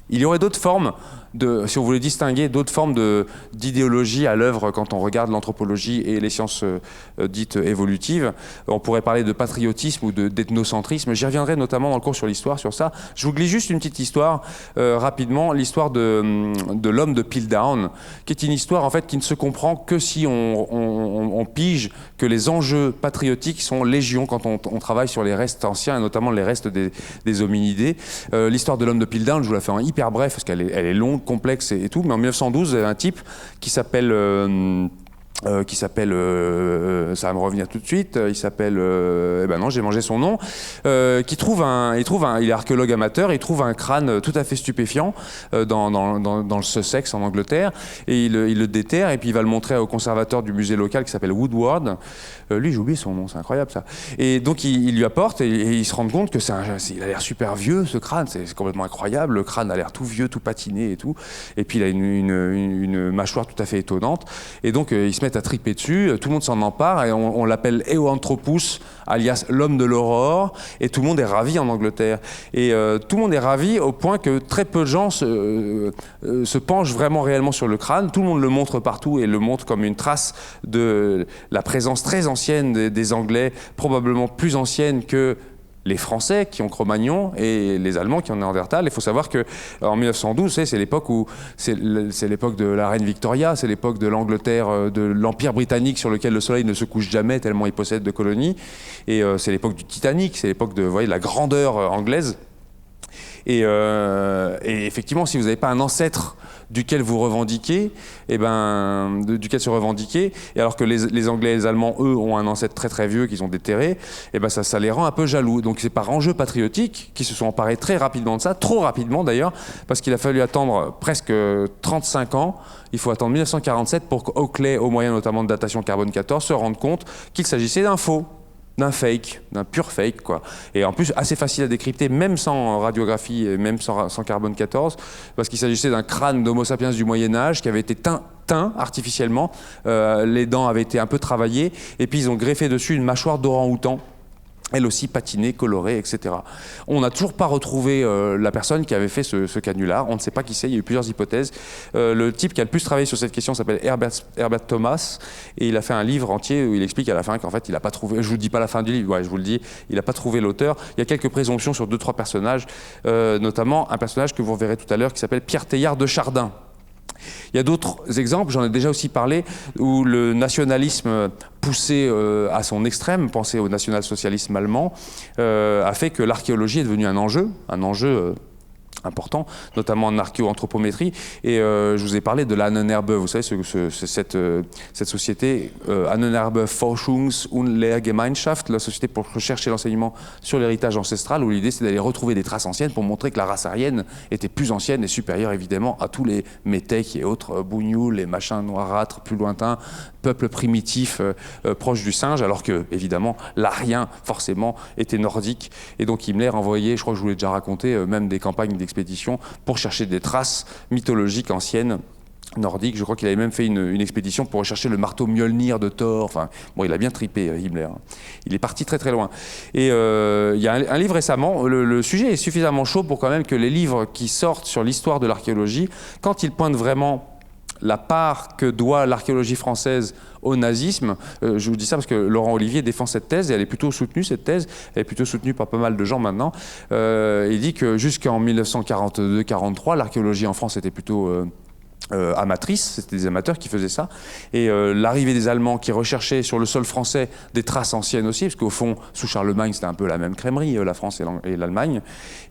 Il y aurait d'autres formes, si on voulait distinguer d'autres formes d'idéologie à l'œuvre quand on regarde l'anthropologie et les sciences dites évolutives. On pourrait parler de patriotisme ou d'ethnocentrisme. J'y reviendrai notamment dans le cours sur l'histoire, sur ça. Je vous glisse juste une petite histoire rapidement, l'histoire de l'homme de Piltdown, qui est une histoire en fait qui ne se comprend que si on pige que les enjeux patriotiques sont légion quand on travaille sur les restes anciens et notamment les restes des hominidés. L'histoire de l'homme de Piltdown, je vous la fais en hyper bref parce qu'elle est longue, complexe et tout, mais en 1912, il y avait un type qui s'appelle, ça va me revenir tout de suite, il s'appelle, eh ben non, j'ai mangé son nom, il est archéologue amateur, il trouve un crâne tout à fait stupéfiant dans le Sussex en Angleterre, et il le déterre, et puis il va le montrer au conservateur du musée local qui s'appelle Woodward. Lui, j'ai oublié son nom, c'est incroyable ça. Et donc il lui apporte, et il se rend compte que il a l'air super vieux ce crâne, c'est complètement incroyable, le crâne a l'air tout vieux, tout patiné et tout, et puis il a une mâchoire tout à fait étonnante, et donc il se met à triper dessus, tout le monde s'en empare, et on l'appelle Eoanthropus, alias l'homme de l'aurore, et tout le monde est ravi en Angleterre. Et tout le monde est ravi au point que très peu de gens se penchent vraiment réellement sur le crâne, tout le monde le montre partout, et le montre comme une trace de la présence très ancienne des Anglais, probablement plus ancienne que les Français qui ont Cro-Magnon et les Allemands qui ont Néandertal. Il faut savoir qu'en 1912, c'est l'époque où c'est l'époque de la reine Victoria, c'est l'époque de l'Angleterre, de l'Empire britannique sur lequel le soleil ne se couche jamais tellement il possède de colonies. Et c'est l'époque du Titanic, c'est l'époque de, vous voyez, la grandeur anglaise. Et effectivement, si vous n'avez pas un ancêtre duquel vous revendiquez, duquel se revendiquer, et alors que les Anglais et les Allemands, eux, ont un ancêtre très très vieux qu'ils ont déterré, ça les rend un peu jaloux. Donc c'est par enjeu patriotique qu'ils se sont emparés très rapidement de ça, trop rapidement d'ailleurs, parce qu'il a fallu attendre presque 35 ans. Il faut attendre 1947 pour qu'Oakley, au moyen notamment de datation carbone 14, se rende compte qu'il s'agissait d'un faux, d'un fake, d'un pur fake, quoi. Et en plus, assez facile à décrypter, même sans radiographie, et même sans carbone 14, parce qu'il s'agissait d'un crâne d'Homo sapiens du Moyen-Âge qui avait été teint artificiellement. Les dents avaient été un peu travaillées, et puis ils ont greffé dessus une mâchoire d'orang-outan, elle aussi patinée, colorée, etc. On n'a toujours pas retrouvé la personne qui avait fait ce canular. On ne sait pas qui c'est, il y a eu plusieurs hypothèses. Le type qui a le plus travaillé sur cette question s'appelle Herbert Thomas, et il a fait un livre entier où il explique à la fin qu'en fait il n'a pas trouvé, je vous dis pas la fin du livre, ouais, je vous le dis, il n'a pas trouvé l'auteur. Il y a quelques présomptions sur 2-3 personnages, notamment un personnage que vous verrez tout à l'heure qui s'appelle Pierre Teilhard de Chardin. Il y a d'autres exemples, j'en ai déjà aussi parlé, où le nationalisme poussé à son extrême, pensez au national-socialisme allemand, a fait que l'archéologie est devenue un enjeu important, notamment en archéoanthropométrie. Et je vous ai parlé de l'Ahnenerbe, vous savez, cette société, Ahnenerbe Forschungs- und Lehrgemeinschaft, la société pour rechercher l'enseignement sur l'héritage ancestral, où l'idée c'est d'aller retrouver des traces anciennes pour montrer que la race aryenne était plus ancienne et supérieure évidemment à tous les Métèques et autres Bougnoul, les machins noirâtres plus lointains, peuples primitifs proches du singe, alors que évidemment l'arien forcément était nordique. Et donc Himmler envoyait, je crois que je vous l'ai déjà raconté, même des campagnes d'expédition pour chercher des traces mythologiques anciennes nordiques. Je crois qu'il avait même fait une expédition pour rechercher le marteau Mjolnir de Thor. Enfin, bon, il a bien tripé, Himmler. Il est parti très très loin. Et il y a un livre récemment, le sujet est suffisamment chaud pour quand même que les livres qui sortent sur l'histoire de l'archéologie, quand ils pointent vraiment la part que doit l'archéologie française au nazisme, je vous dis ça parce que Laurent Olivier défend cette thèse, et elle est plutôt soutenue, cette thèse, elle est plutôt soutenue par pas mal de gens maintenant. Il dit que jusqu'en 1942-43, l'archéologie en France était plutôt amatrice, c'était des amateurs qui faisaient ça, et l'arrivée des Allemands qui recherchaient sur le sol français des traces anciennes aussi, parce qu'au fond, sous Charlemagne, c'était un peu la même crèmerie, la France et l'Allemagne,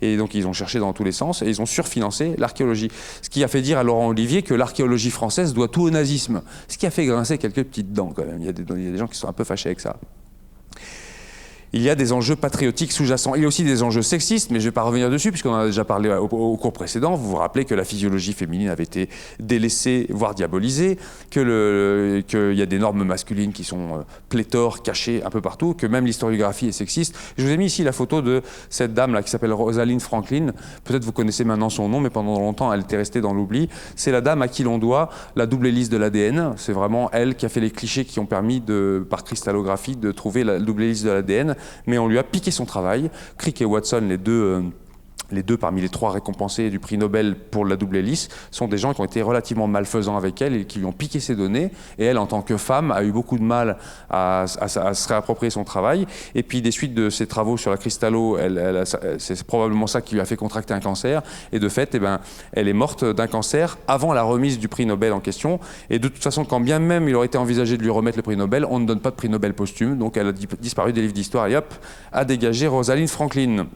et donc ils ont cherché dans tous les sens, et ils ont surfinancé l'archéologie. Ce qui a fait dire à Laurent Olivier que l'archéologie française doit tout au nazisme, ce qui a fait grincer quelques petites dents quand même. Il y a des gens qui sont un peu fâchés avec ça. Il y a des enjeux patriotiques sous-jacents. Il y a aussi des enjeux sexistes, mais je ne vais pas revenir dessus, puisqu'on en a déjà parlé au cours précédent. Vous vous rappelez que la physiologie féminine avait été délaissée, voire diabolisée, qu'il y a des normes masculines qui sont pléthores, cachées un peu partout, que même l'historiographie est sexiste. Je vous ai mis ici la photo de cette dame-là qui s'appelle Rosalind Franklin. Peut-être vous connaissez maintenant son nom, mais pendant longtemps, elle était restée dans l'oubli. C'est la dame à qui l'on doit la double hélice de l'ADN. C'est vraiment elle qui a fait les clichés qui ont permis, par cristallographie, de trouver la double hélice de l'ADN. Mais on lui a piqué son travail. Crick et Watson, les deux les deux parmi les 3 récompensés du prix Nobel pour la double hélice, sont des gens qui ont été relativement malfaisants avec elle et qui lui ont piqué ses données. Et elle, en tant que femme, a eu beaucoup de mal à se réapproprier son travail. Et puis, des suites de ses travaux sur la cristallo, c'est probablement ça qui lui a fait contracter un cancer. Et de fait, elle est morte d'un cancer avant la remise du prix Nobel en question. Et de toute façon, quand bien même il aurait été envisagé de lui remettre le prix Nobel, on ne donne pas de prix Nobel posthume. Donc, elle a disparu des livres d'histoire et hop, a dégagé Rosalind Franklin.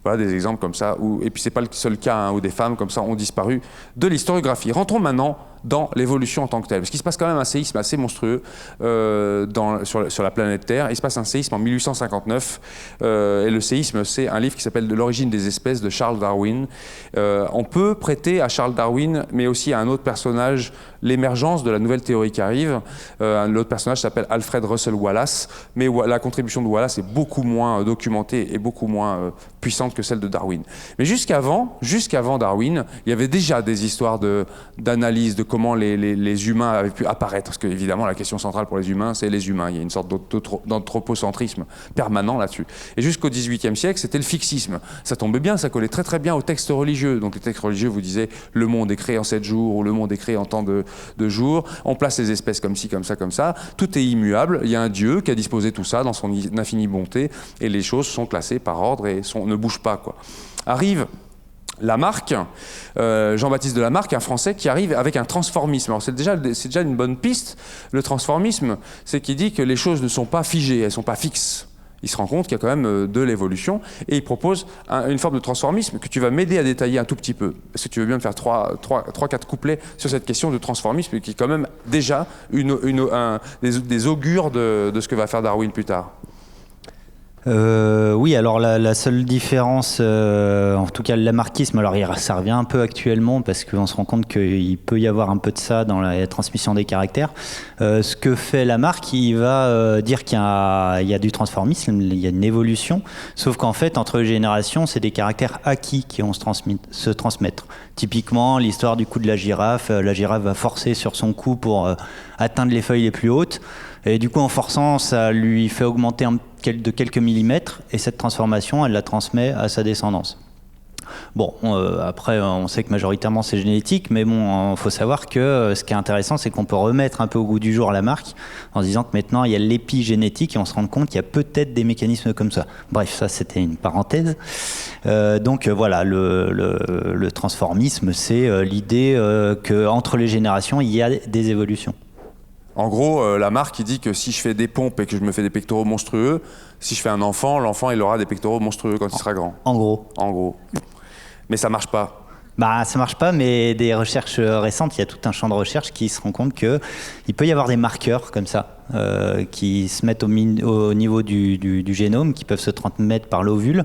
Voilà des exemples comme ça, et puis c'est pas le seul cas où des femmes comme ça ont disparu de l'historiographie. Rentrons maintenant dans l'évolution en tant que telle, parce qu'il se passe quand même un séisme assez monstrueux sur la planète Terre. Il se passe un séisme en 1859, et le séisme, c'est un livre qui s'appelle « De l'origine des espèces » de Charles Darwin. On peut prêter à Charles Darwin, mais aussi à un autre personnage, l'émergence de la nouvelle théorie qui arrive. L'autre personnage s'appelle Alfred Russel Wallace, mais la contribution de Wallace est beaucoup moins documentée et beaucoup moins puissante que celle de Darwin. Mais jusqu'avant Darwin, il y avait déjà des histoires d'analyse de comment les humains avaient pu apparaître. Parce que, évidemment, la question centrale pour les humains, c'est les humains. Il y a une sorte d'anthropocentrisme permanent là-dessus. Et jusqu'au XVIIIe siècle, c'était le fixisme. Ça tombait bien, ça collait très très bien aux textes religieux. Donc les textes religieux vous disaient le monde est créé en 7 jours ou le monde est créé en tant de jours. On place les espèces comme ci, comme ça, comme ça. Tout est immuable. Il y a un Dieu qui a disposé tout ça dans son infinie bonté. Et les choses sont classées par ordre et ne bougent pas, quoi. Arrive Lamarck, Jean-Baptiste de Lamarck, un Français qui arrive avec un transformisme. Alors c'est déjà une bonne piste. Le transformisme, c'est qu'il dit que les choses ne sont pas figées, elles ne sont pas fixes. Il se rend compte qu'il y a quand même de l'évolution et il propose une forme de transformisme que tu vas m'aider à détailler un tout petit peu. Est-ce que tu veux bien me faire 3-4 couplets sur cette question de transformisme qui est quand même déjà des augures de ce que va faire Darwin plus tard? Oui, alors la seule différence, en tout cas le lamarckisme, alors ça revient un peu actuellement parce qu'on se rend compte qu'il peut y avoir un peu de ça dans la transmission des caractères. Ce que fait Lamarck, il va dire qu'il y a du transformisme, il y a une évolution, sauf qu'en fait entre les générations, c'est des caractères acquis qui vont se transmettre. Typiquement, l'histoire du cou de la girafe va forcer sur son cou pour atteindre les feuilles les plus hautes. Et du coup, en forçant, ça lui fait augmenter de quelques millimètres, et cette transformation, elle la transmet à sa descendance. Bon, après, on sait que majoritairement c'est génétique, mais bon, faut savoir que ce qui est intéressant, c'est qu'on peut remettre un peu au goût du jour Lamarck en se disant que maintenant il y a l'épigénétique et on se rend compte qu'il y a peut-être des mécanismes comme ça. Bref, ça c'était une parenthèse. Donc voilà, le transformisme, c'est l'idée qu'entre les générations, il y a des évolutions. En gros, Lamarck, il dit que si je fais des pompes et que je me fais des pectoraux monstrueux, si je fais un enfant, l'enfant, il aura des pectoraux monstrueux quand il sera grand. En gros. En gros. Mais ça marche pas. Bah, ça marche pas, mais des recherches récentes, il y a tout un champ de recherche qui se rend compte qu'il peut y avoir des marqueurs comme ça, qui se mettent au niveau du génome, qui peuvent se transmettre par l'ovule,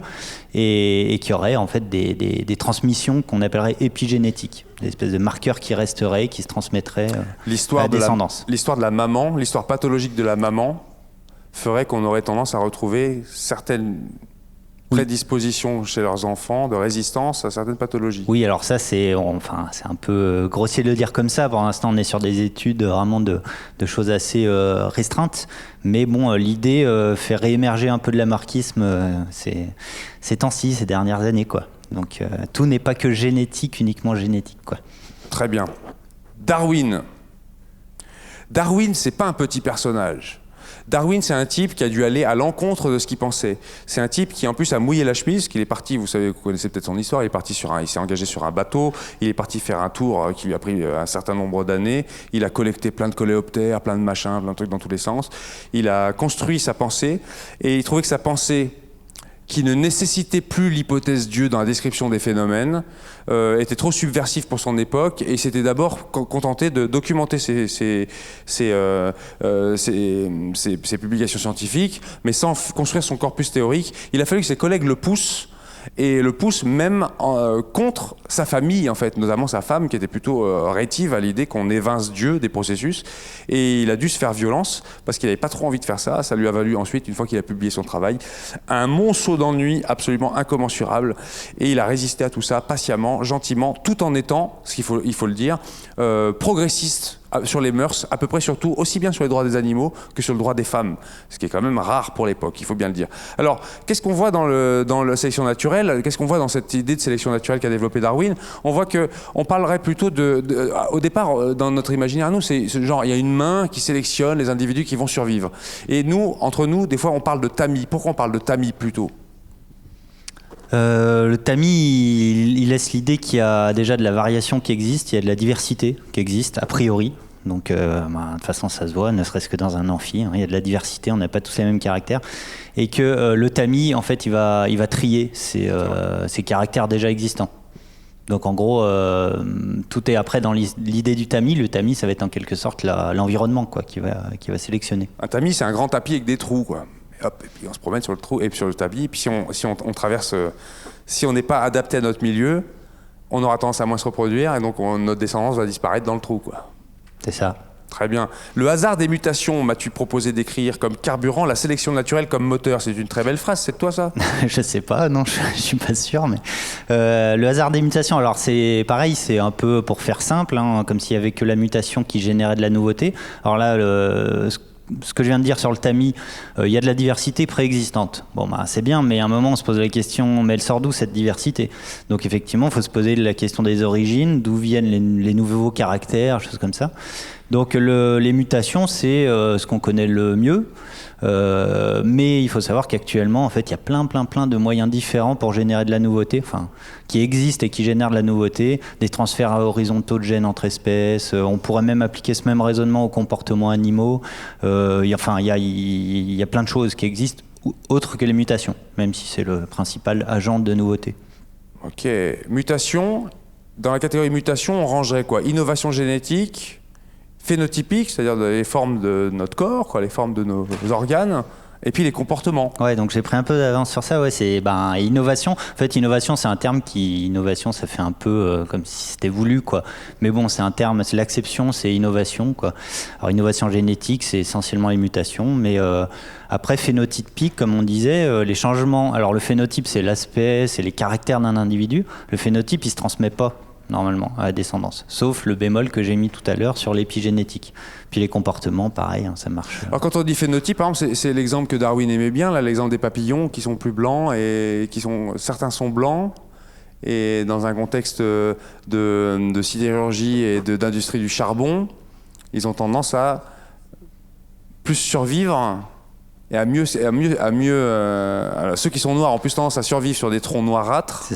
et qui auraient en fait des transmissions qu'on appellerait épigénétiques, des espèces de marqueurs qui resteraient, qui se transmettraient à la descendance. L'histoire de la maman, l'histoire pathologique de la maman, ferait qu'on aurait tendance à retrouver certaines prédisposition chez leurs enfants de résistance à certaines pathologies. Oui, alors ça c'est un peu grossier de le dire comme ça. Pour l'instant, on est sur des études vraiment de choses assez restreintes. Mais bon, l'idée fait réémerger un peu de lamarckisme ces temps-ci, ces dernières années, quoi. Donc tout n'est pas que génétique, uniquement génétique, quoi. Très bien. Darwin, c'est pas un petit personnage. Darwin, c'est un type qui a dû aller à l'encontre de ce qu'il pensait. C'est un type qui, en plus, a mouillé la chemise, qu'il est parti, vous connaissez peut-être son histoire, il s'est engagé sur un bateau, il est parti faire un tour qui lui a pris un certain nombre d'années, il a collecté plein de coléoptères, plein de machins, plein de trucs dans tous les sens, il a construit sa pensée, et il trouvait que sa pensée, qui ne nécessitait plus l'hypothèse Dieu dans la description des phénomènes, était trop subversif pour son époque, et s'était d'abord contenté de documenter ses publications scientifiques, mais sans construire son corpus théorique. Il a fallu que ses collègues le poussent, et le pousse même contre sa famille, en fait, notamment sa femme qui était plutôt rétive à l'idée qu'on évince Dieu des processus, et il a dû se faire violence parce qu'il n'avait pas trop envie de faire ça. Ça lui a valu ensuite, une fois qu'il a publié son travail, un monceau d'ennuis absolument incommensurable, et il a résisté à tout ça patiemment, gentiment, tout en étant, il faut le dire, progressiste sur les mœurs, à peu près surtout, aussi bien sur les droits des animaux que sur le droit des femmes, ce qui est quand même rare pour l'époque, il faut bien le dire. Alors, qu'est-ce qu'on voit dans la sélection naturelle? Qu'est-ce qu'on voit dans cette idée de sélection naturelle qu'a développé Darwin? On voit qu'on parlerait plutôt au départ, dans notre imaginaire, nous, c'est genre, il y a une main qui sélectionne les individus qui vont survivre. Et nous, entre nous, des fois, on parle de tamis. Pourquoi on parle de tamis plutôt? Le tamis, il laisse l'idée qu'il y a déjà de la variation qui existe, il y a de la diversité qui existe, a priori. Donc, de toute façon, ça se voit, ne serait-ce que dans un amphi, hein, il y a de la diversité, on n'a pas tous les mêmes caractères. Et que le tamis, en fait, il va trier ces caractères déjà existants. Donc, en gros, tout est après dans l'idée du tamis. Le tamis, ça va être en quelque sorte l'environnement, quoi, qui va sélectionner. Un tamis, c'est un grand tapis avec des trous, quoi. Hop, et puis on se promène sur le trou et sur le tapis. Et puis si on traverse, si on n'est pas adapté à notre milieu, on aura tendance à moins se reproduire et donc notre descendance va disparaître dans le trou, quoi. C'est ça. Très bien. Le hasard des mutations, m'as-tu proposé d'écrire comme carburant, la sélection naturelle comme moteur. C'est une très belle phrase, c'est de toi ça? Je sais pas, non, je suis pas sûr, mais le hasard des mutations, alors c'est pareil, c'est un peu pour faire simple, hein, comme s'il y avait que la mutation qui générait de la nouveauté. Alors là, ce que je viens de dire sur le tamis, il y a de la diversité préexistante. Bon, c'est bien, mais à un moment, on se pose la question, mais elle sort d'où cette diversité? Donc effectivement, il faut se poser la question des origines, d'où viennent les nouveaux caractères, choses comme ça. Donc les mutations, c'est ce qu'on connaît le mieux. Mais il faut savoir qu'actuellement, en fait, il y a plein de moyens différents pour générer de la nouveauté, enfin, qui existent et qui génèrent de la nouveauté, des transferts horizontaux de gènes entre espèces. On pourrait même appliquer ce même raisonnement aux comportements animaux. Il y a plein de choses qui existent autres que les mutations, même si c'est le principal agent de nouveauté. Ok, mutation. Dans la catégorie mutation, on rangerait quoi? Innovation génétique, phénotypique, c'est-à-dire les formes de notre corps, quoi, les formes de nos organes, et puis les comportements. Ouais, donc j'ai pris un peu d'avance sur ça. Ouais, c'est innovation. En fait, innovation, c'est un terme innovation, ça fait un peu comme si c'était voulu, quoi. Mais bon, c'est un terme, c'est l'acception, c'est innovation, quoi. Alors innovation génétique, c'est essentiellement les mutations, mais après phénotypique, comme on disait, les changements. Alors le phénotype, c'est l'aspect, c'est les caractères d'un individu. Le phénotype, il se transmet pas normalement à la descendance, sauf le bémol que j'ai mis tout à l'heure sur l'épigénétique. Puis les comportements, pareil, hein, ça marche. Alors quand on dit phénotype, par exemple, c'est l'exemple que Darwin aimait bien, là, l'exemple des papillons qui sont plus blancs et certains sont blancs, et dans un contexte de sidérurgie et d'industrie du charbon, ils ont tendance à plus survivre et à mieux ceux qui sont noirs ont plus tendance à survivre sur des troncs noirâtres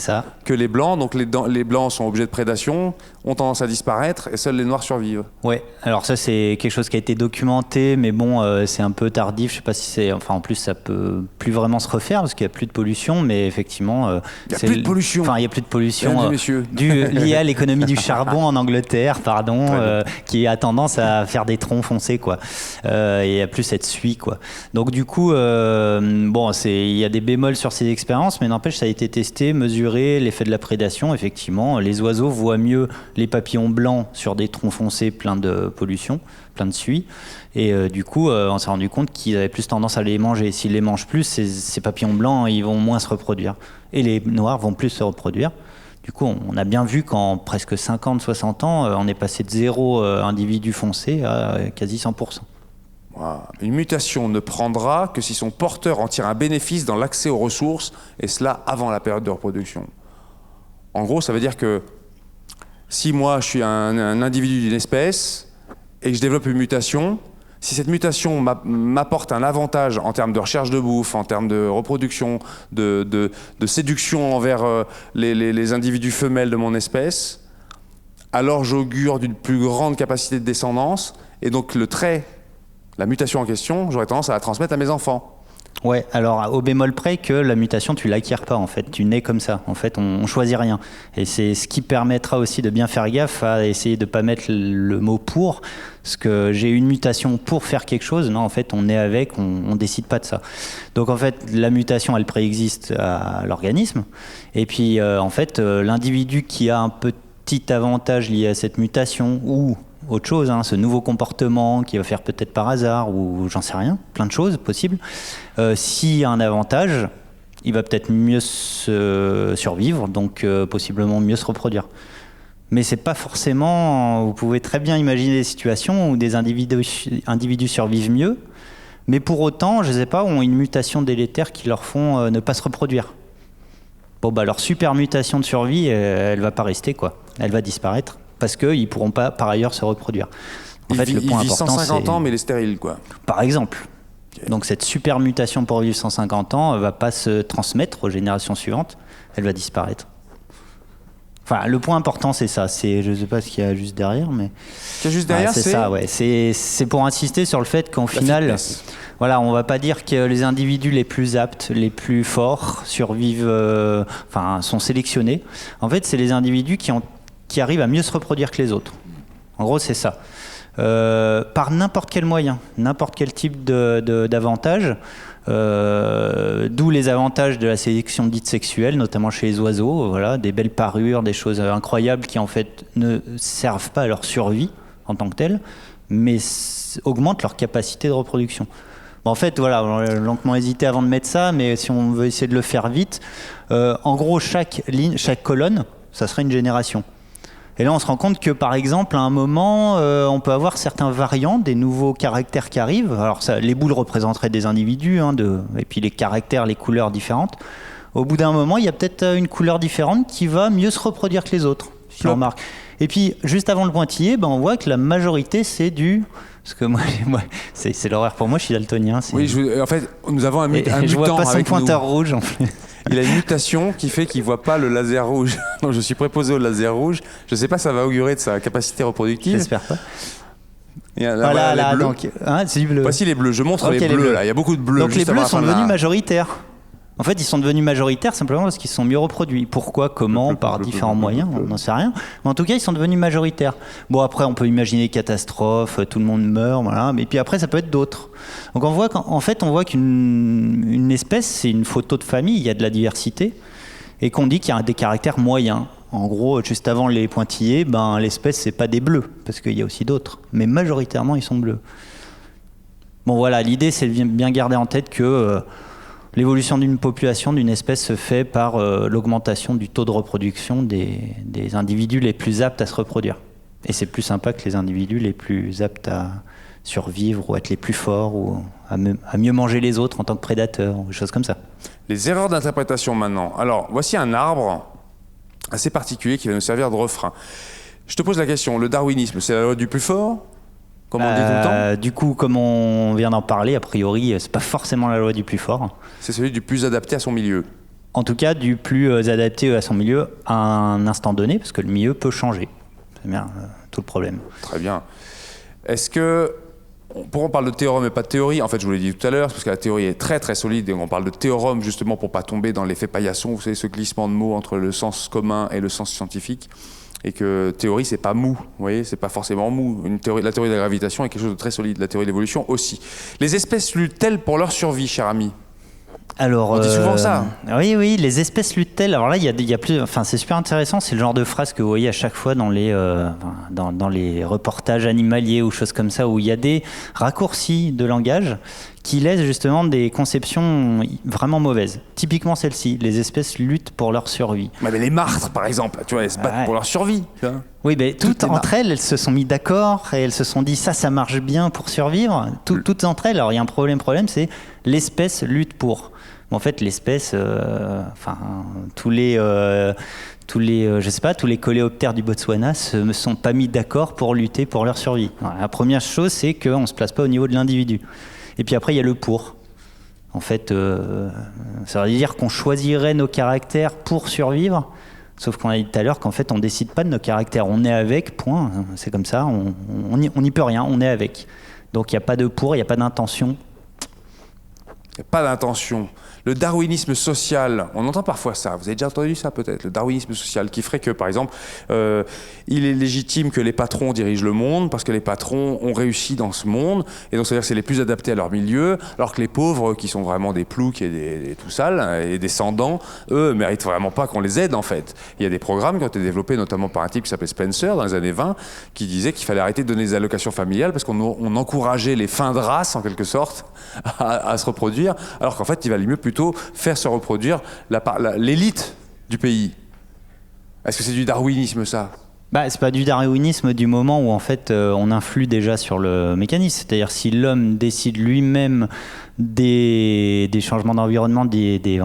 que les blancs. Donc les blancs sont objets de prédation, ont tendance à disparaître et seuls les noirs survivent. Ouais, alors ça c'est quelque chose qui a été documenté, mais bon, c'est un peu tardif. Je sais pas si c'est, enfin en plus ça peut plus vraiment se refaire parce qu'il y a plus de pollution, mais effectivement, il y a plus de pollution. Enfin il y a plus de pollution liée à l'économie du charbon en Angleterre, qui a tendance à faire des troncs foncés, quoi. Et à plus cette suie, quoi. Donc du coup, il y a des bémols sur ces expériences, mais n'empêche, ça a été testé, mesuré, l'effet de la prédation. Effectivement, les oiseaux voient mieux les papillons blancs sur des troncs foncés pleins de pollution, plein de suie. Et du coup, on s'est rendu compte qu'ils avaient plus tendance à les manger. S'ils les mangent plus, ces papillons blancs, ils vont moins se reproduire. Et les noirs vont plus se reproduire. Du coup, on a bien vu qu'en presque 50-60 ans, on est passé de 0 individu foncé à quasi 100%. Une mutation ne prendra que si son porteur en tire un bénéfice dans l'accès aux ressources, et cela avant la période de reproduction. En gros, ça veut dire que si moi je suis un individu d'une espèce et que je développe une mutation, si cette mutation m'apporte un avantage en termes de recherche de bouffe, en termes de reproduction, de séduction envers les individus femelles de mon espèce, alors j'augure d'une plus grande capacité de descendance, et donc la mutation en question, j'aurais tendance à la transmettre à mes enfants. Ouais, alors au bémol près que la mutation, tu l'acquiers pas en fait, tu nais comme ça. En fait, on choisit rien. Et c'est ce qui permettra aussi de bien faire gaffe à essayer de pas mettre le mot pour, parce que j'ai une mutation pour faire quelque chose. Non, en fait, on est avec, on décide pas de ça. Donc en fait, la mutation, elle préexiste à l'organisme. Et puis en fait, l'individu qui a un petit avantage lié à cette mutation ou autre chose, ce nouveau comportement qui va faire peut-être par hasard ou j'en sais rien, plein de choses possibles. S'il y a un avantage, il va peut-être mieux survivre, donc possiblement mieux se reproduire. Mais c'est pas forcément... Vous pouvez très bien imaginer des situations où des individus survivent mieux, mais pour autant, je sais pas, ont une mutation délétère qui leur font ne pas se reproduire. Bon, bah leur super mutation de survie, elle va pas rester, quoi. Elle va disparaître, parce qu'ils pourront pas, par ailleurs, se reproduire. En fait, le point il vit important, 150 ans, mais il est stérile, quoi. Par exemple. Okay. Donc cette super mutation pour vivre 150 ans ne va pas se transmettre aux générations suivantes, elle va disparaître. Enfin, le point important, c'est ça. Je ne sais pas ce qu'il y a juste derrière, mais... Ce qu'il y a juste derrière, c'est ça, ouais. C'est pour insister sur le fait qu'en final, voilà, on ne va pas dire que les individus les plus aptes, les plus forts, survivent, sont sélectionnés. En fait, c'est les individus qui arrivent à mieux se reproduire que les autres. En gros, c'est ça. Par n'importe quel moyen, n'importe quel type d'avantage. D'où les avantages de la sélection dite sexuelle, notamment chez les oiseaux, voilà, des belles parures, des choses incroyables qui en fait ne servent pas à leur survie en tant que telle, mais augmentent leur capacité de reproduction. Bon, en fait, voilà, on a lentement hésité avant de mettre ça, mais si on veut essayer de le faire vite, en gros, chaque colonne, ça serait une génération. Et là, on se rend compte que, par exemple, à un moment, on peut avoir certains variants, des nouveaux caractères qui arrivent. Alors, les boules représenteraient des individus, et puis les caractères, les couleurs différentes. Au bout d'un moment, il y a peut-être une couleur différente qui va mieux se reproduire que les autres, si on remarque. Et puis, juste avant le pointillé, on voit que la majorité, c'est du... Parce que moi c'est l'horreur pour moi, je suis daltonien. Oui, en fait, nous avons un mutant je vois pas son pointeur rouge, en fait. Il a une mutation qui fait qu'il ne voit pas le laser rouge. Donc je suis préposé au laser rouge. Je ne sais pas si ça va augurer de sa capacité reproductive. J'espère pas. Voilà, là, donc, c'est du bleu. Voici les bleus. Je montre les bleus, là. Il y a beaucoup de bleus. Donc les bleus sont devenus majoritaires. En fait, ils sont devenus majoritaires simplement parce qu'ils sont mieux reproduits. Pourquoi, comment, par différents moyens, on n'en sait rien. Mais en tout cas, ils sont devenus majoritaires. Bon, après, on peut imaginer catastrophe, tout le monde meurt, voilà. Mais puis après, ça peut être d'autres. Donc on voit on voit qu'une espèce, c'est une photo de famille, il y a de la diversité, et qu'on dit qu'il y a des caractères moyens. En gros, juste avant les pointillés, l'espèce, c'est pas des bleus, parce qu'il y a aussi d'autres. Mais majoritairement, ils sont bleus. Bon, voilà, l'idée, c'est de bien garder en tête que... l'évolution d'une population, d'une espèce se fait par l'augmentation du taux de reproduction des individus les plus aptes à se reproduire. Et c'est plus sympa que les individus les plus aptes à survivre ou à être les plus forts ou à mieux manger les autres en tant que prédateurs, ou des choses comme ça. Les erreurs d'interprétation maintenant. Alors, voici un arbre assez particulier qui va nous servir de refrain. Je te pose la question, le darwinisme, c'est la loi du plus fort ? Comme on dit tout le temps. Du coup, comme on vient d'en parler, a priori, c'est pas forcément la loi du plus fort. C'est celui du plus adapté à son milieu. En tout cas, du plus adapté à son milieu à un instant donné, parce que le milieu peut changer. C'est bien tout le problème. Très bien. Est-ce que... on parle de théorème et pas de théorie. En fait, je vous l'ai dit tout à l'heure, parce que la théorie est très très solide et on parle de théorème justement pour pas tomber dans l'effet paillasson. Vous savez, ce glissement de mots entre le sens commun et le sens scientifique. Et que théorie, c'est pas mou, vous voyez, c'est pas forcément mou. La théorie de la gravitation est quelque chose de très solide, la théorie de l'évolution aussi. Les espèces luttent-elles pour leur survie, cher ami ? Alors, on dit souvent ça. Oui, les espèces luttent-elles. Alors là, il y a plus. Enfin, c'est super intéressant. C'est le genre de phrase que vous voyez à chaque fois dans les reportages animaliers ou choses comme ça, où il y a des raccourcis de langage qui laissent justement des conceptions vraiment mauvaises. Typiquement celle-ci, les espèces luttent pour leur survie. Mais les martres, par exemple, tu vois, elles se battent pour leur survie. Tu vois. Oui, mais toutes entre elles se sont mis d'accord et elles se sont dit ça marche bien pour survivre. Toutes entre elles. Alors il y a un problème, l'espèce lutte pour. En fait, l'espèce, tous les coléoptères du Botswana se sont pas mis d'accord pour lutter pour leur survie. Alors, la première chose, c'est qu'on se place pas au niveau de l'individu. Et puis après, il y a le pour. En fait, ça veut dire qu'on choisirait nos caractères pour survivre, sauf qu'on a dit tout à l'heure qu'en fait, on décide pas de nos caractères. On est avec, point. C'est comme ça, on n'y peut rien, on est avec. Donc il n'y a pas de pour, il n'y a pas d'intention. Il n'y a pas d'intention. Le darwinisme social, on entend parfois ça, vous avez déjà entendu ça peut-être, le darwinisme social qui ferait que par exemple, il est légitime que les patrons dirigent le monde parce que les patrons ont réussi dans ce monde et donc c'est-à-dire que c'est les plus adaptés à leur milieu, alors que les pauvres qui sont vraiment des ploucs et des tout sales et descendants, eux méritent vraiment pas qu'on les aide en fait. Il y a des programmes qui ont été développés notamment par un type qui s'appelait Spencer dans les années 20 qui disait qu'il fallait arrêter de donner des allocations familiales parce qu'on encourageait les fins de race en quelque sorte à se reproduire alors qu'en fait il valait mieux plutôt faire se reproduire l'élite du pays. Est-ce que c'est du darwinisme ça ? Bah, c'est pas du darwinisme du moment où en fait on influe déjà sur le mécanisme. C'est-à-dire si l'homme décide lui-même des changements d'environnement, des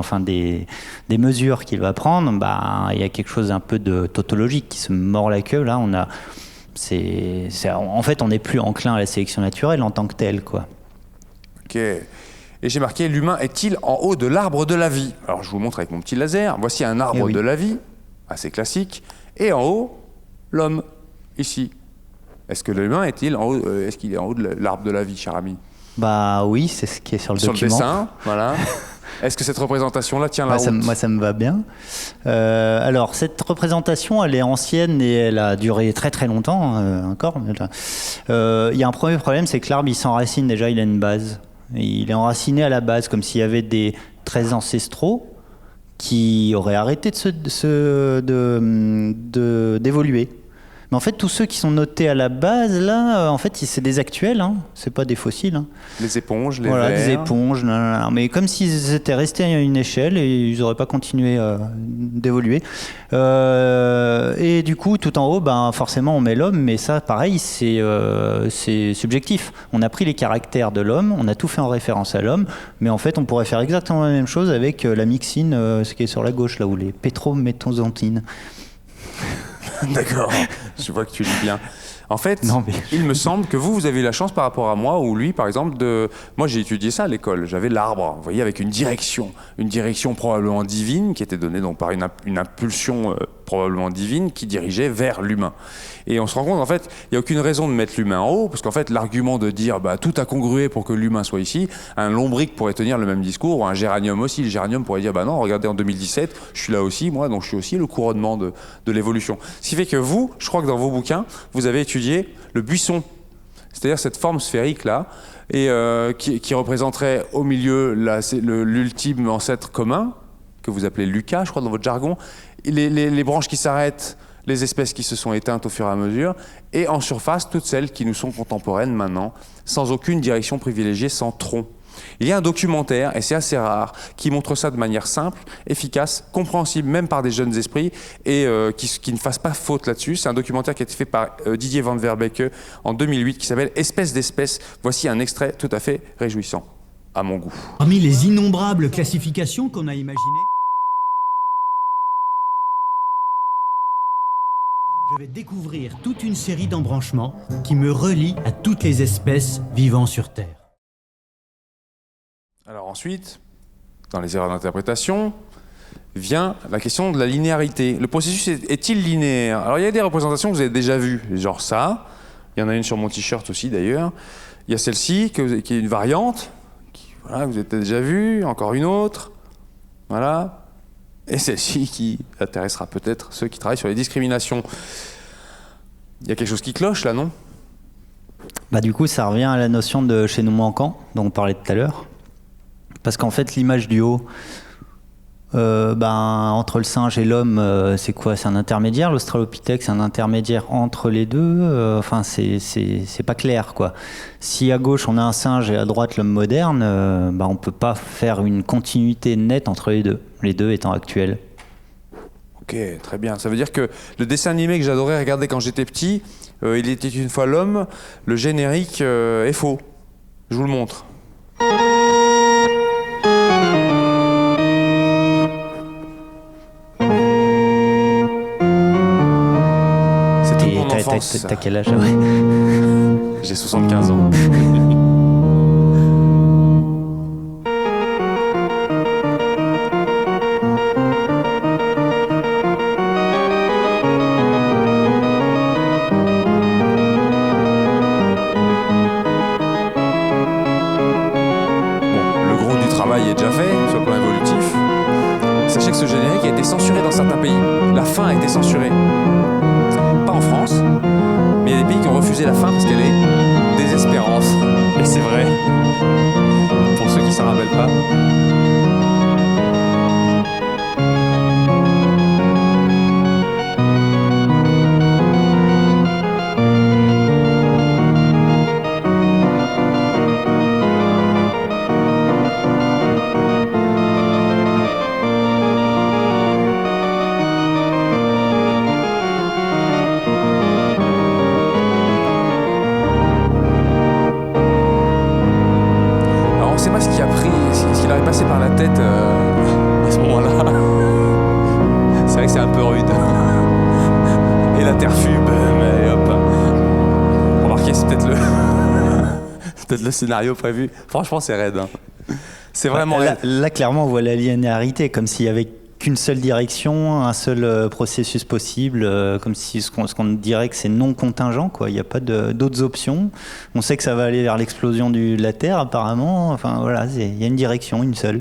mesures qu'il va prendre, bah, il y a quelque chose un peu de tautologique qui se mord la queue. Là, en fait, on n'est plus enclin à la sélection naturelle en tant que telle, quoi. Ok. Et j'ai marqué, l'humain est-il en haut de l'arbre de la vie? Alors je vous montre avec mon petit laser. Voici un arbre de la vie, assez classique. Et en haut, l'homme, ici. Est-ce que l'humain est-il en haut, est-ce qu'il est en haut de l'arbre de la vie, cher ami? Bah oui, c'est ce qui est sur le document. Sur le dessin, voilà. Est-ce que cette représentation-là tient la route? Moi, ça me va bien. Alors, cette représentation, elle est ancienne et elle a duré très très longtemps encore. Il y a un premier problème, c'est que l'arbre, il s'enracine déjà, il a une base. Il est enraciné à la base, comme s'il y avait des traits ancestraux qui auraient arrêté d'évoluer. Mais en fait, tous ceux qui sont notés à la base, là, en fait, c'est des actuels, hein. C'est pas des fossiles. Hein. Les éponges, les voilà, vers. des éponges, mais comme s'ils étaient restés à une échelle et ils n'auraient pas continué d'évoluer. Et du coup, tout en haut, ben, forcément, on met l'homme, mais ça, pareil, c'est subjectif. On a pris les caractères de l'homme, on a tout fait en référence à l'homme, mais en fait, on pourrait faire exactement la même chose avec la myxine, ce qui est sur la gauche, là, ou les pétrométhonzantines. D'accord, je vois que tu lis bien. En fait, non, mais... il me semble que vous avez eu la chance par rapport à moi, ou lui, par exemple, moi j'ai étudié ça à l'école, j'avais l'arbre, vous voyez, avec une direction probablement divine, qui était donnée donc par une impulsion probablement divine, qui dirigeait vers l'humain. Et on se rend compte, en fait, il n'y a aucune raison de mettre l'humain en haut, parce qu'en fait, l'argument de dire bah, tout a congrué pour que l'humain soit ici, un lombric pourrait tenir le même discours, ou un géranium aussi. Le géranium pourrait dire bah non, regardez, en 2017, je suis là aussi, moi, donc je suis aussi le couronnement de l'évolution. Ce qui fait que vous, je crois que dans vos bouquins, vous avez étudié le buisson, c'est-à-dire cette forme sphérique-là, et qui représenterait au milieu l'ultime ancêtre commun, que vous appelez Lucas, je crois, dans votre jargon, les branches qui s'arrêtent, les espèces qui se sont éteintes au fur et à mesure, et en surface, toutes celles qui nous sont contemporaines maintenant, sans aucune direction privilégiée, sans tronc. Il y a un documentaire, et c'est assez rare, qui montre ça de manière simple, efficace, compréhensible même par des jeunes esprits, et qui ne fasse pas faute là-dessus. C'est un documentaire qui a été fait par Didier Van Verbeke en 2008, qui s'appelle « Espèces d'espèces ». Voici un extrait tout à fait réjouissant, à mon goût. Parmi les innombrables classifications qu'on a imaginées, je vais découvrir toute une série d'embranchements qui me relient à toutes les espèces vivant sur Terre. Alors ensuite, dans les erreurs d'interprétation, vient la question de la linéarité. Le processus est-il linéaire? Alors il y a des représentations que vous avez déjà vues, genre ça. Il y en a une sur mon t-shirt aussi d'ailleurs. Il y a celle-ci qui est une variante, voilà, vous avez déjà vue, encore une autre. Voilà. Et celle-ci qui intéressera peut-être ceux qui travaillent sur les discriminations. Il y a quelque chose qui cloche là, non? Bah, du coup, ça revient à la notion de chaînon manquant dont on parlait tout à l'heure. Parce qu'en fait, l'image du haut, entre le singe et l'homme, c'est quoi? C'est un intermédiaire. L'australopithèque, c'est un intermédiaire entre les deux. Enfin, c'est pas clair, quoi. Si à gauche, on a un singe et à droite, l'homme moderne, on peut pas faire une continuité nette entre les deux étant actuels. Ok, très bien. Ça veut dire que le dessin animé que j'adorais regarder quand j'étais petit, Il était une fois l'homme, le générique est faux. Je vous le montre. T'as quel âge? J'ai 75 ans. Le gros du travail est déjà fait sur le plan évolutif. Sachez que ce générique a été censuré dans certains pays. La fin a été censurée. Pas en France, mais il y a des pays qui ont refusé la fin parce qu'elle est désespérante. Et c'est vrai, pour ceux qui s'en rappellent pas. peut-être le scénario prévu. Franchement, c'est raide. Hein. C'est vraiment là, là, clairement, on voit la linéarité, comme s'il y avait qu'une seule direction, un seul processus possible, comme si ce qu'on dirait que c'est non contingent, quoi. Il n'y a pas d'autres options. On sait que ça va aller vers l'explosion de la Terre, apparemment. Enfin, voilà, il y a une direction, une seule.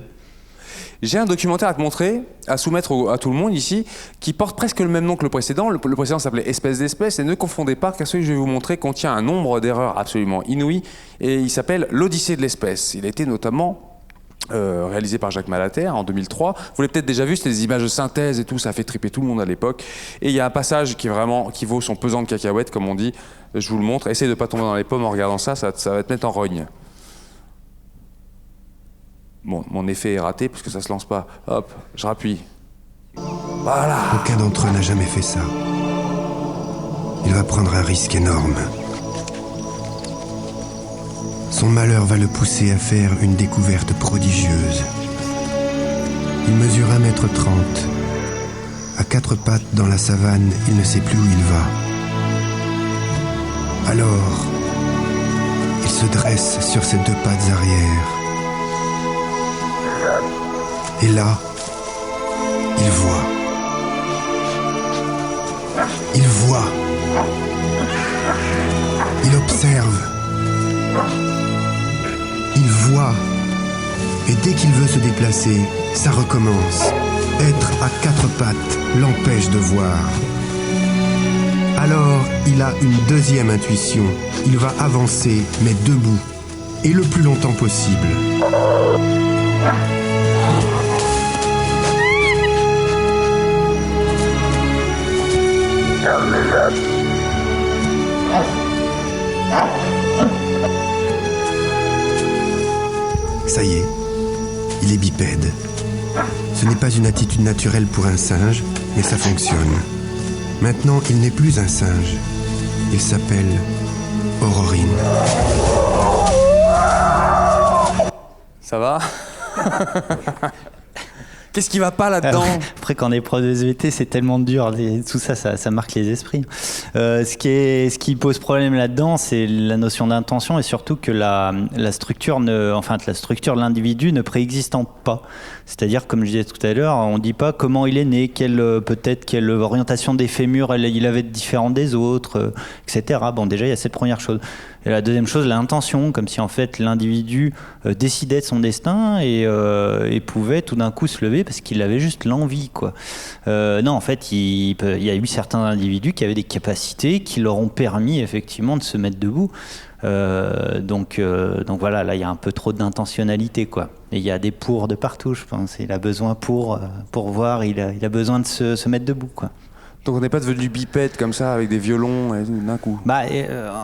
J'ai un documentaire à te montrer, à soumettre à tout le monde ici, qui porte presque le même nom que le précédent. Le précédent s'appelait Espèce d'espèce, et ne confondez pas, car celui que je vais vous montrer contient un nombre d'erreurs absolument inouïes, et il s'appelle L'Odyssée de l'espèce. Il a été notamment réalisé par Jacques Malater en 2003. Vous l'avez peut-être déjà vu, c'était des images de synthèse et tout, ça a fait triper tout le monde à l'époque. Et il y a un passage qui vaut son pesant de cacahuètes, comme on dit. Je vous le montre. Essayez de ne pas tomber dans les pommes en regardant ça, ça va te mettre en rogne. Bon, mon effet est raté parce que ça se lance pas. Hop, je rappuie. Voilà. Aucun d'entre eux n'a jamais fait ça. Il va prendre un risque énorme. Son malheur va le pousser à faire une découverte prodigieuse. Il mesure 1,30 m. À 4 pattes dans la savane, il ne sait plus où il va. Alors, il se dresse sur ses 2 pattes arrière. Et là, il voit. Il voit. Il observe. Il voit. Et dès qu'il veut se déplacer, ça recommence. Être à 4 pattes l'empêche de voir. Alors, il a une deuxième intuition. Il va avancer, mais debout. Et le plus longtemps possible. Ça y est, il est bipède. Ce n'est pas une attitude naturelle pour un singe, mais ça fonctionne. Maintenant, il n'est plus un singe. Il s'appelle Aurorine. Ça va? Qu'est-ce qui va pas là-dedans? Après, quand on est prof de SVT, c'est tellement dur. Tout ça, ça marque les esprits. Ce qui pose problème là-dedans, c'est la notion d'intention et surtout que la structure de l'individu ne préexistant pas. C'est-à-dire, comme je disais tout à l'heure, on ne dit pas comment il est né, quelle orientation des fémurs il avait de différent des autres, etc. Bon, déjà, il y a cette première chose. Et la deuxième chose, l'intention, comme si en fait l'individu décidait de son destin et pouvait tout d'un coup se lever parce qu'il avait juste l'envie, quoi. Non, en fait, il y a eu certains individus qui avaient des capacités qui leur ont permis effectivement de se mettre debout. Donc voilà, là il y a un peu trop d'intentionnalité, quoi. Et il y a des pour de partout, je pense. Il a besoin pour voir, il a besoin de se mettre debout, quoi. Donc on n'est pas devenu bipède comme ça avec des violons et d'un coup.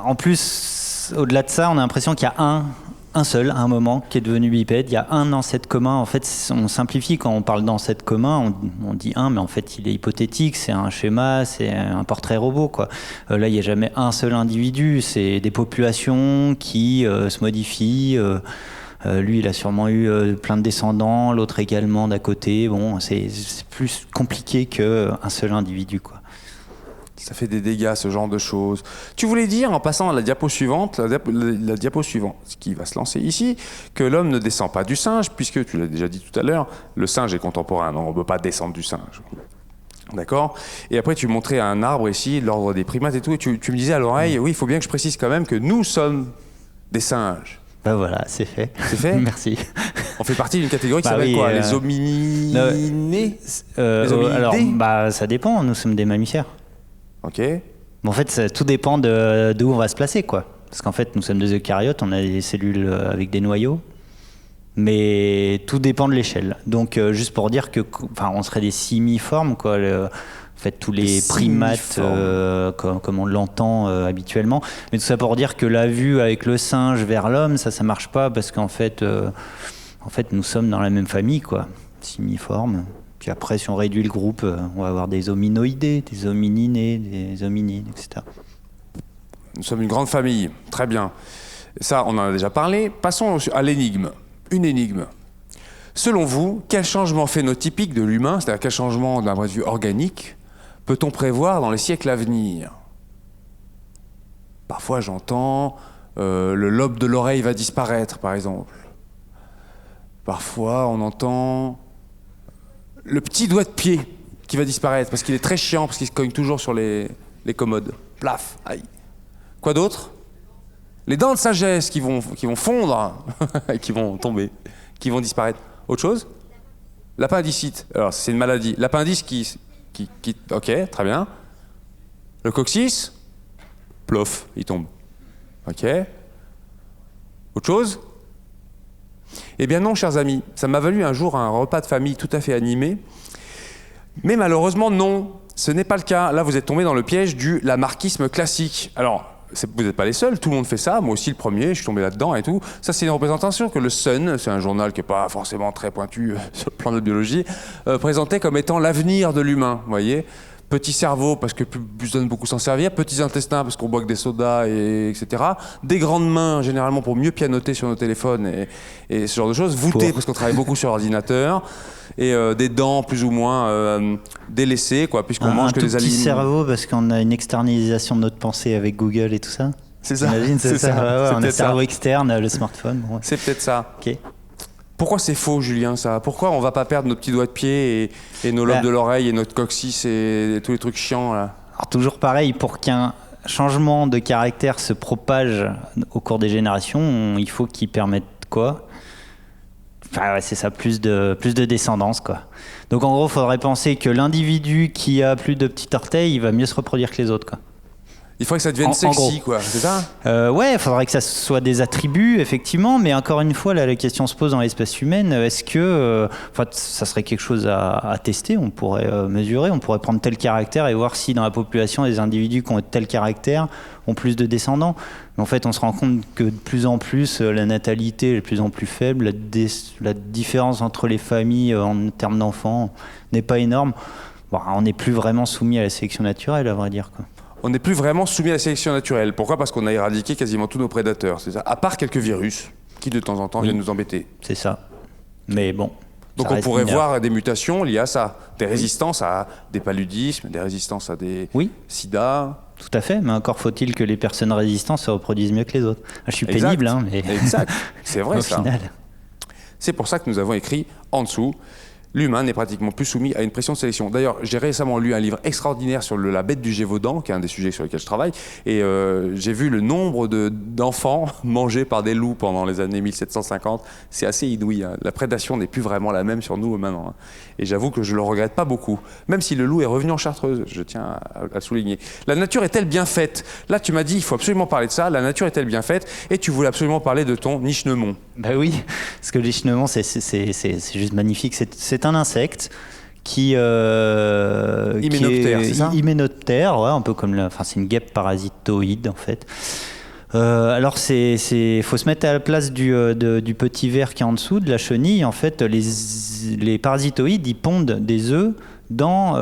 En plus, au-delà de ça, on a l'impression qu'il y a un seul, à un moment, qui est devenu bipède. Il y a un ancêtre commun. En fait, on simplifie quand on parle d'ancêtre commun, on dit un, mais en fait, il est hypothétique, c'est un schéma, c'est un portrait robot, quoi. Là, il n'y a jamais un seul individu, c'est des populations qui se modifient. Lui, il a sûrement eu plein de descendants, l'autre également d'à côté. Bon, c'est plus compliqué qu'un seul individu, quoi. Ça fait des dégâts, ce genre de choses. Tu voulais dire, en passant à la diapo suivante, la diapo suivante, ce qui va se lancer ici, que l'homme ne descend pas du singe, puisque, tu l'as déjà dit tout à l'heure, le singe est contemporain, donc on ne peut pas descendre du singe. D'accord? Et après, tu montrais un arbre ici, l'ordre des primates et tout, et tu me disais à l'oreille, oui, il faut bien que je précise quand même que nous sommes des singes. Ben voilà, c'est fait. C'est fait? Merci. On fait partie d'une catégorie qui s'appelle quoi? Les homininés? Les hominidés? Alors, ça dépend, nous sommes des mammifères. Ok. En fait, tout dépend d'où on va se placer, quoi. Parce qu'en fait, nous sommes des eucaryotes, on a des cellules avec des noyaux, mais tout dépend de l'échelle. Donc, juste pour dire on serait des simiformes, quoi. En fait, tous les primates, comme on l'entend habituellement. Mais tout ça pour dire que la vue avec le singe vers l'homme, ça marche pas, parce qu'en fait, nous sommes dans la même famille, quoi. Simiformes. Puis après, si on réduit le groupe, on va avoir des hominoïdés, des homininés, des hominines, etc. Nous sommes une grande famille. Très bien. Ça, on en a déjà parlé. Passons à l'énigme. Une énigme. Selon vous, quel changement phénotypique de l'humain, c'est-à-dire quel changement d'un point de vue organique, peut-on prévoir dans les siècles à venir? Parfois, j'entends le lobe de l'oreille va disparaître, par exemple. Parfois, on entend le petit doigt de pied qui va disparaître parce qu'il est très chiant, parce qu'il se cogne toujours sur les commodes. Plaf, aïe. Quoi d'autre? Les dents de sagesse qui vont fondre et qui vont tomber, qui vont disparaître. Autre chose? L'appendicite. Alors, c'est une maladie. L'appendice qui... Ok, très bien. Le coccyx? Plof, il tombe. Ok. Autre chose? Eh bien non, chers amis. Ça m'a valu un jour un repas de famille tout à fait animé. Mais malheureusement, non. Ce n'est pas le cas. Là, vous êtes tombé dans le piège du lamarckisme classique. Alors, vous n'êtes pas les seuls, tout le monde fait ça, moi aussi le premier, je suis tombé là-dedans et tout. Ça, c'est une représentation que le Sun, c'est un journal qui n'est pas forcément très pointu sur le plan de la biologie, présentait comme étant l'avenir de l'humain, vous voyez. Petit cerveau, parce que plus besoin de beaucoup s'en servir, petits intestins, parce qu'on boit que des sodas, etc. Des grandes mains, généralement pour mieux pianoter sur nos téléphones et ce genre de choses. Voûter, parce qu'on travaille beaucoup sur l'ordinateur. Et des dents plus ou moins délaissées, quoi, puisqu'on mange que des aliments. Un petit cerveau, parce qu'on a une externalisation de notre pensée avec Google et tout ça. C'est ça. J'imagine, c'est ça. Ouais, on a un cerveau externe, le smartphone. Bon, ouais. C'est peut-être ça. Ok. Pourquoi c'est faux, Julien, ça? Pourquoi on va pas perdre nos petits doigts de pied et nos lobes de l'oreille et notre coccyx et tous les trucs chiants là? Alors toujours pareil, pour qu'un changement de caractère se propage au cours des générations, il faut qu'il permette quoi? Enfin, ouais, c'est ça, plus de descendance, quoi. Donc en gros, il faudrait penser que l'individu qui a plus de petits orteils, il va mieux se reproduire que les autres, quoi. Il faudrait que ça devienne sexy, quoi, c'est ça? Ouais, il faudrait que ça soit des attributs, effectivement, mais encore une fois, là, la question se pose dans l'espèce humaine, est-ce que... ça serait quelque chose à tester, on pourrait mesurer, on pourrait prendre tel caractère et voir si dans la population, les individus qui ont tel caractère ont plus de descendants. Mais en fait, on se rend compte que de plus en plus, la natalité est de plus en plus faible, la différence entre les familles en termes d'enfants n'est pas énorme. Bon, on n'est plus vraiment soumis à la sélection naturelle, à vrai dire, quoi. On n'est plus vraiment soumis à la sélection naturelle. Pourquoi? Parce qu'on a éradiqué quasiment tous nos prédateurs, c'est ça. À part quelques virus qui, de temps en temps, viennent nous embêter. C'est ça. Mais bon. Donc on pourrait voir des mutations liées à ça. Des résistances à des paludismes, des résistances à des sida. Tout à fait, mais encore faut-il que les personnes résistantes se reproduisent mieux que les autres. Je suis pénible, hein, mais... Exact, c'est vrai ça. Final. C'est pour ça que nous avons écrit en dessous: l'humain n'est pratiquement plus soumis à une pression de sélection. D'ailleurs, j'ai récemment lu un livre extraordinaire sur la bête du Gévaudan, qui est un des sujets sur lesquels je travaille, et j'ai vu le nombre d'enfants mangés par des loups pendant les années 1750. C'est assez inouï, hein. La prédation n'est plus vraiment la même sur nous maintenant, hein. Et j'avoue que je le regrette pas beaucoup, même si le loup est revenu en Chartreuse, je tiens à le souligner. La nature est-elle bien faite? Là, tu m'as dit, il faut absolument parler de ça. La nature est-elle bien faite? Et tu voulais absolument parler de ton nichnemon. Ben oui, parce que le nichnemon, c'est juste magnifique. C'est un insecte qui hyménoptère, c'est ça? Hyménoptère, ouais, un peu comme c'est une guêpe parasitoïde en fait. Alors faut se mettre à la place du petit ver qui est en dessous de la chenille. En fait, les parasitoïdes, ils pondent des œufs dans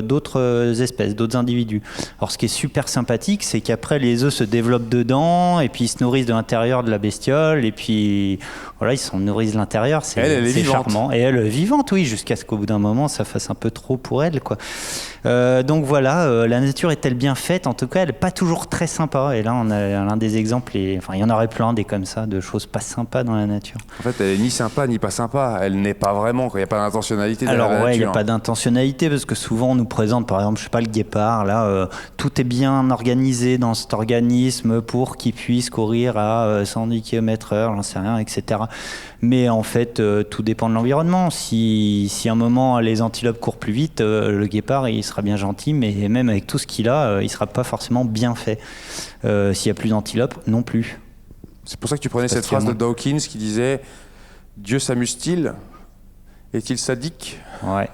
d'autres espèces, d'autres individus. Alors ce qui est super sympathique, c'est qu'après les œufs se développent dedans et puis ils se nourrissent de l'intérieur de la bestiole et puis voilà, ils s'en nourrissent de l'intérieur, c'est charmant. Et elle est vivante, oui, jusqu'à ce qu'au bout d'un moment ça fasse un peu trop pour elle, quoi. Donc voilà, la nature est-elle bien faite? En tout cas, elle n'est pas toujours très sympa. Et là, on a l'un des exemples, il y en aurait plein des comme ça, de choses pas sympas dans la nature. En fait, elle est ni sympa ni pas sympa. Elle n'est pas vraiment, il n'y a pas d'intentionnalité dans la nature. Alors ouais, il n'y a pas d'intentionnalité parce que souvent on nous présente, par exemple, je sais pas, le guépard, là, tout est bien organisé dans cet organisme pour qu'il puisse courir à 110 km/h, j'en sais rien, etc. Mais en fait, tout dépend de l'environnement. Si à un moment les antilopes courent plus vite, le guépard il sera bien gentil, mais même avec tout ce qu'il a, il sera pas forcément bien fait. S'il y a plus d'antilopes, non plus. C'est pour ça que tu prenais cette phrase de Dawkins qui disait « Dieu s'amuse-t-il? Est-il sadique ?» Ouais.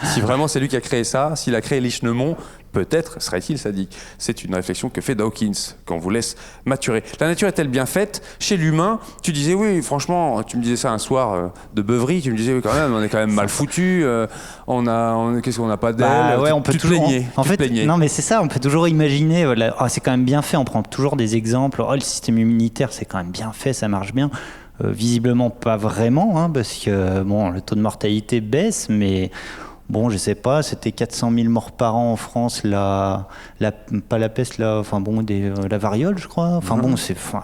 Si vraiment c'est lui qui a créé ça, s'il a créé Lichnemont, peut-être serait-il sadique. C'est une réflexion que fait Dawkins, qu'on vous laisse maturer. La nature est-elle bien faite? Chez l'humain, tu disais oui, franchement, tu me disais ça un soir de beuverie, tu me disais oui, quand même, on est quand même mal foutu, qu'est-ce qu'on n'a pas d'aile? Ouais, on peut toujours. En fait, non, mais c'est ça, on peut toujours imaginer, c'est quand même bien fait, on prend toujours des exemples, le système immunitaire, c'est quand même bien fait, ça marche bien. Visiblement pas vraiment, hein, parce que bon, le taux de mortalité baisse, mais bon, je sais pas, c'était 400 000 morts par an en France, pas la peste, la variole, je crois. Enfin bon,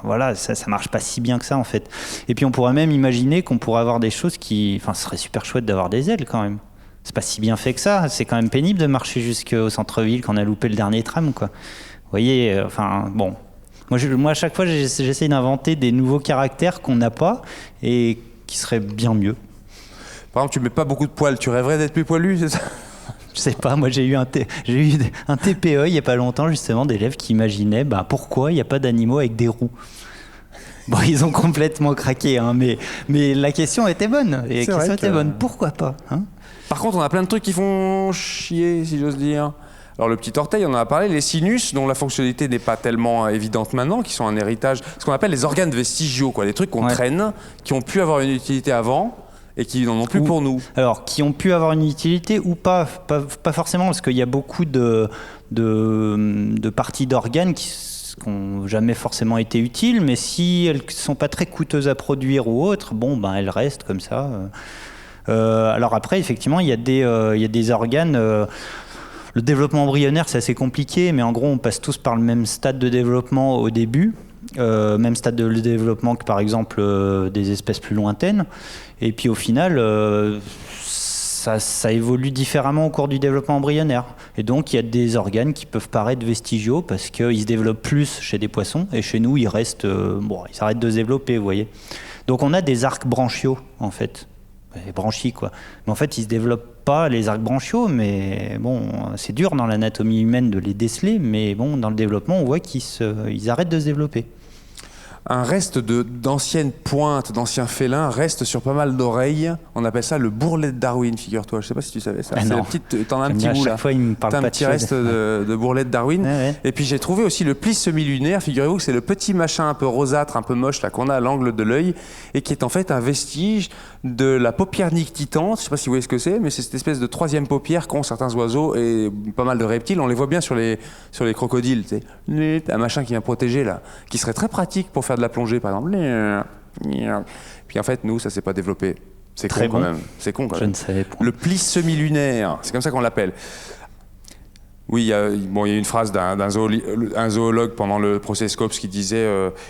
voilà, ça marche pas si bien que ça en fait. Et puis on pourrait même imaginer qu'on pourrait avoir des choses ce serait super chouette d'avoir des ailes quand même. C'est pas si bien fait que ça, c'est quand même pénible de marcher jusqu'au centre-ville quand on a loupé le dernier tram, quoi. Vous voyez, bon. Moi, à chaque fois, j'essaie d'inventer des nouveaux caractères qu'on n'a pas et qui seraient bien mieux. Par exemple, tu mets pas beaucoup de poils, tu rêverais d'être plus poilu, c'est ça? Je sais pas, moi j'ai eu un TPE il y a pas longtemps justement d'élèves qui imaginaient pourquoi il n'y a pas d'animaux avec des roues. Bon, ils ont complètement craqué, hein, mais la question était bonne. Et la question était bonne, pourquoi pas, hein? Par contre, on a plein de trucs qui font chier, si j'ose dire. Alors le petit orteil, on en a parlé, les sinus, dont la fonctionnalité n'est pas tellement évidente maintenant, qui sont un héritage, ce qu'on appelle les organes vestigiaux, quoi, les trucs qu'on traîne, qui ont pu avoir une utilité avant et qui n'en ont plus pour nous. Alors, qui ont pu avoir une utilité ou pas forcément, parce qu'il y a beaucoup de parties d'organes qui n'ont jamais forcément été utiles, mais si elles ne sont pas très coûteuses à produire ou autres, elles restent comme ça. Alors après, effectivement, il y a des organes... Le développement embryonnaire, c'est assez compliqué, mais en gros, on passe tous par le même stade de développement au début, même stade de développement que par exemple des espèces plus lointaines. Et puis au final, ça évolue différemment au cours du développement embryonnaire. Et donc, il y a des organes qui peuvent paraître vestigiaux parce qu'ils se développent plus chez des poissons, et chez nous, ils arrêtent de se développer, vous voyez. Donc, on a des arcs branchiaux, en fait. Branchies, quoi. Mais en fait, ils se développent pas, les arcs branchiaux, mais bon, c'est dur dans l'anatomie humaine de les déceler, mais bon, dans le développement, on voit qu'ils arrêtent de se développer. Un reste d'anciennes pointes, d'anciens félins reste sur pas mal d'oreilles. On appelle ça le bourrelet de Darwin, figure-toi. Je sais pas si tu savais ça. Non. T'en as un petit bout là. Chaque fois, il me parle t'as pas un petit reste de bourrelet de Darwin. Ouais. Et puis j'ai trouvé aussi le plis semi-lunaire. Figurez-vous que c'est le petit machin un peu rosâtre, un peu moche là qu'on a à l'angle de l'œil et qui est en fait un vestige de la paupière nictitante. Je sais pas si vous voyez ce que c'est, mais c'est cette espèce de troisième paupière qu'ont certains oiseaux et pas mal de reptiles. On les voit bien sur les crocodiles. Tu sais, un machin qui vient protéger là, qui serait très pratique pour faire de la plongée par exemple. Puis en fait, nous, ça s'est pas développé. C'est con quand même. C'est con quand même. Je ne savais pas. Le plis semi-lunaire, c'est comme ça qu'on l'appelle. Oui, il y a une phrase d'un zoologue pendant le procès Scopes qui disait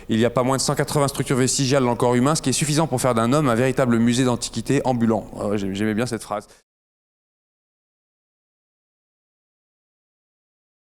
il n'y a pas moins de 180 structures vestigiales dans le corps humain, ce qui est suffisant pour faire d'un homme un véritable musée d'antiquité ambulant. J'aimais bien cette phrase.